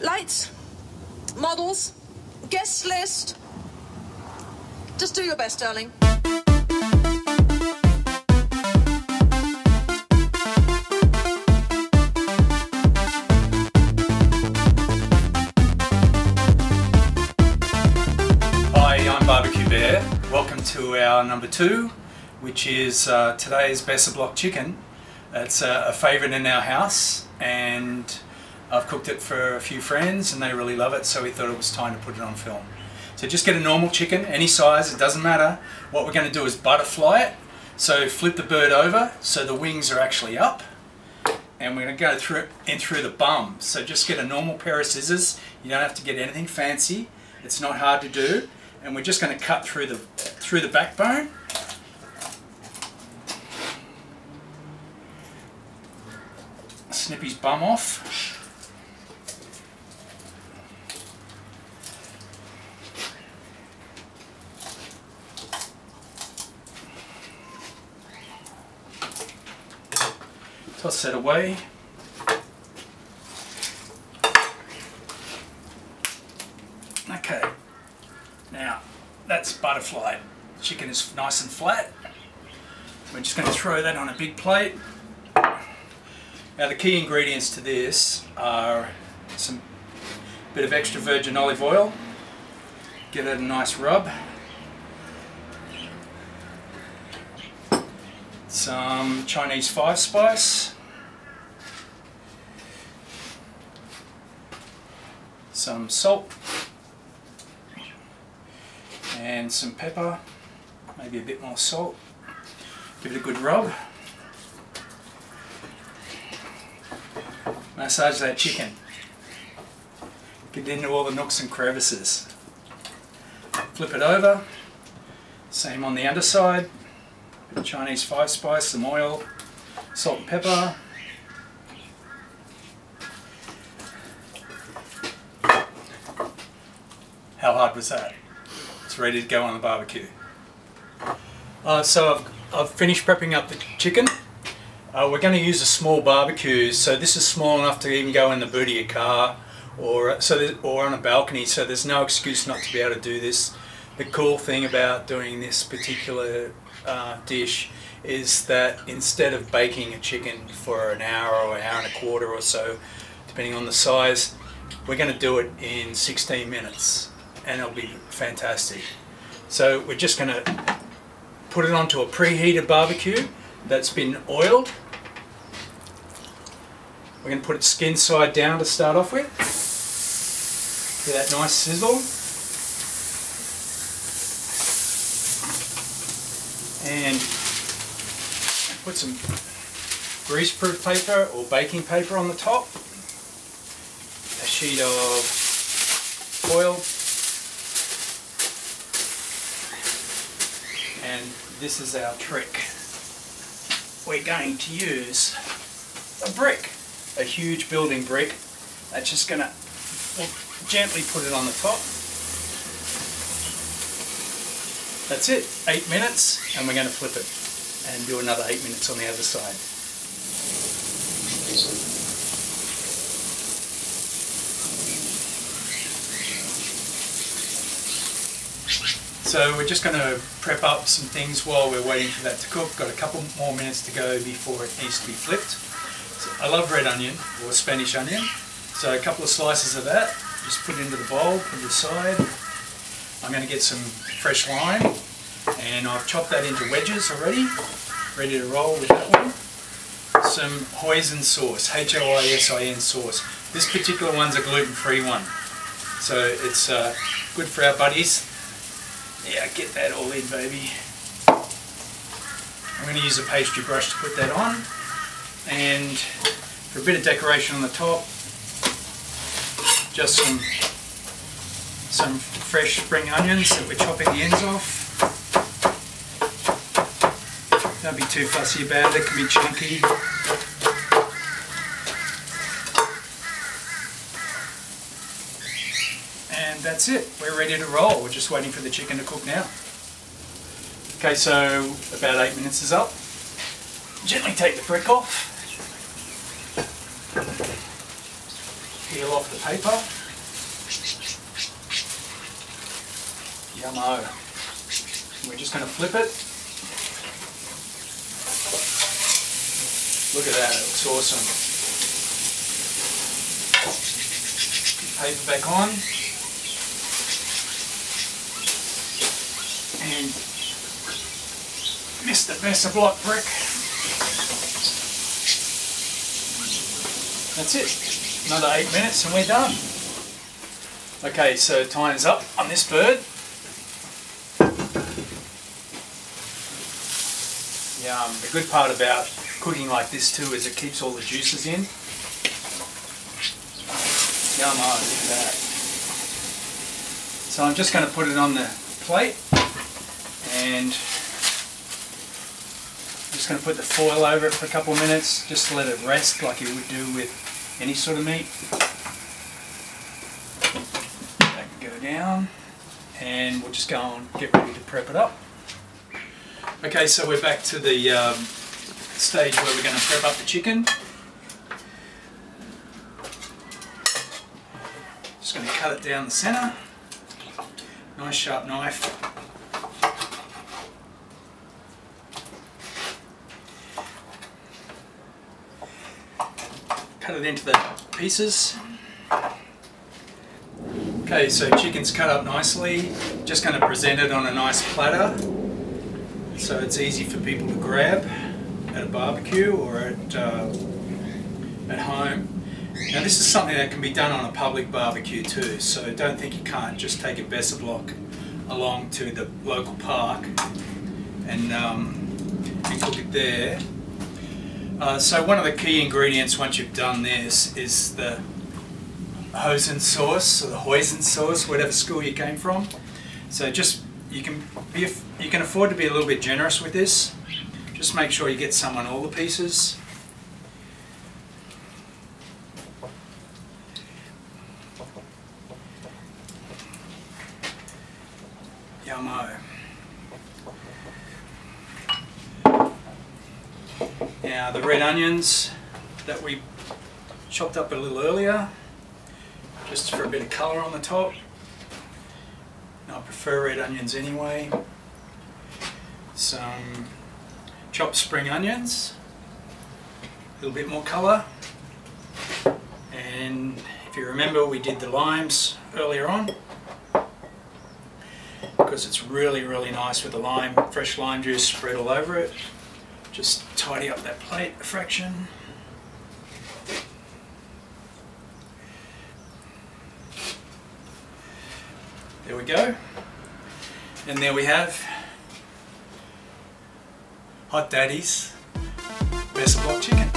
Lights, models, guest list. Just do your best, darling. Hi, I'm BBQ Bear. Welcome to our number 2, which is today's BESA block chicken. It's a favourite in our house, and I've cooked it for a few friends and they really love it, so we thought it was time to put it on film. So just get a normal chicken, any size, it doesn't matter. What we're going to do is butterfly it. So flip the bird over so the wings are actually up, and we're going to go through it in through the bum. So just get a normal pair of scissors. You don't have to get anything fancy. It's not hard to do, and we're just going to cut through the backbone. Snip his bum off. Toss that away. Okay, now that's butterfly. Chicken is nice and flat. We're just going to throw that on a big plate. Now the key ingredients to this are some bit of extra virgin olive oil. Give it a nice rub. Some Chinese 5-spice. Some salt. And some pepper. Maybe a bit more salt. Give it a good rub. Massage that chicken. Get into all the nooks and crevices. Flip it over. Same on the underside. Bit of Chinese 5-spice, some oil, salt and pepper. How hard was that? It's ready to go on the barbecue. So I've finished prepping up the chicken. We're going to use a small barbecue, so this is small enough to even go in the boot of your car or on a balcony, so there's no excuse not to be able to do this. The cool thing about doing this particular dish is that instead of baking a chicken for an hour or an hour and a quarter or so, depending on the size, we're going to do it in 16 minutes and it'll be fantastic. So we're just going to put it onto a preheated barbecue that's been oiled. We're going to put it skin side down to start off with. Get that nice sizzle. And put some greaseproof paper or baking paper on the top. A sheet of oil. And this is our trick. We're going to use a brick, a huge building brick. That's just going to gently put it on the top. That's it, 8 minutes, and we're going to flip it and do another 8 minutes on the other side. So we're just going to prep up some things while we're waiting for that to cook. Got a couple more minutes to go before it needs to be flipped. So I love red onion or Spanish onion, so a couple of slices of that, just put it into the bowl, put it aside. I'm going to get some fresh lime, and I've chopped that into wedges already, ready to roll with that one. Some Hosin sauce, H-O-I-S-I-N sauce. This particular one's a gluten-free one, so it's good for our buddies. Yeah, get that all in, baby. I'm going to use a pastry brush to put that on, and for a bit of decoration on the top, just some fresh spring onions that we're chopping the ends off. Don't be too fussy about it, it can be chunky. And that's it, we're ready to roll. We're just waiting for the chicken to cook now. Okay, so about 8 minutes is up. Gently take the brick off. peel off the paper. Yummo. We're just going to flip it. Look at that, it looks awesome. Paper back on. And Mr. BESA block brick. That's it. Another 8 minutes and we're done. Okay, so time's up on this bird. Yum. The good part about cooking like this too is it keeps all the juices in. Yum, oh, look at that. So I'm just going to put it on the plate and I'm just going to put the foil over it for a couple of minutes just to let it rest like you would do with any sort of meat. That can go down and we'll just go and get ready to prep it up. Okay, so we're back to the stage where we're going to prep up the chicken. Just going to cut it down the centre. Nice sharp knife. Cut it into the pieces. Okay, so chicken's cut up nicely. Just going to present it on a nice platter so it's easy for people to grab at a barbecue or at home. Now this is something that can be done on a public barbecue too, so don't think you can't just take a BESA block along to the local park and cook it there. So one of the key ingredients once you've done this is the Hosin sauce, or the Hosin sauce, whatever school you came from. So just you can afford to be a little bit generous with this. Just make sure you get some on all the pieces. Yummo. Now the red onions that we chopped up a little earlier, just for a bit of colour on the top. I prefer red onions anyway. Some chopped spring onions, a little bit more colour. And if you remember, we did the limes earlier on because it's really nice with the lime, fresh lime juice spread all over it. Just tidy up that plate a fraction. There we go. And there we have Hot Daddy's BESA block chicken.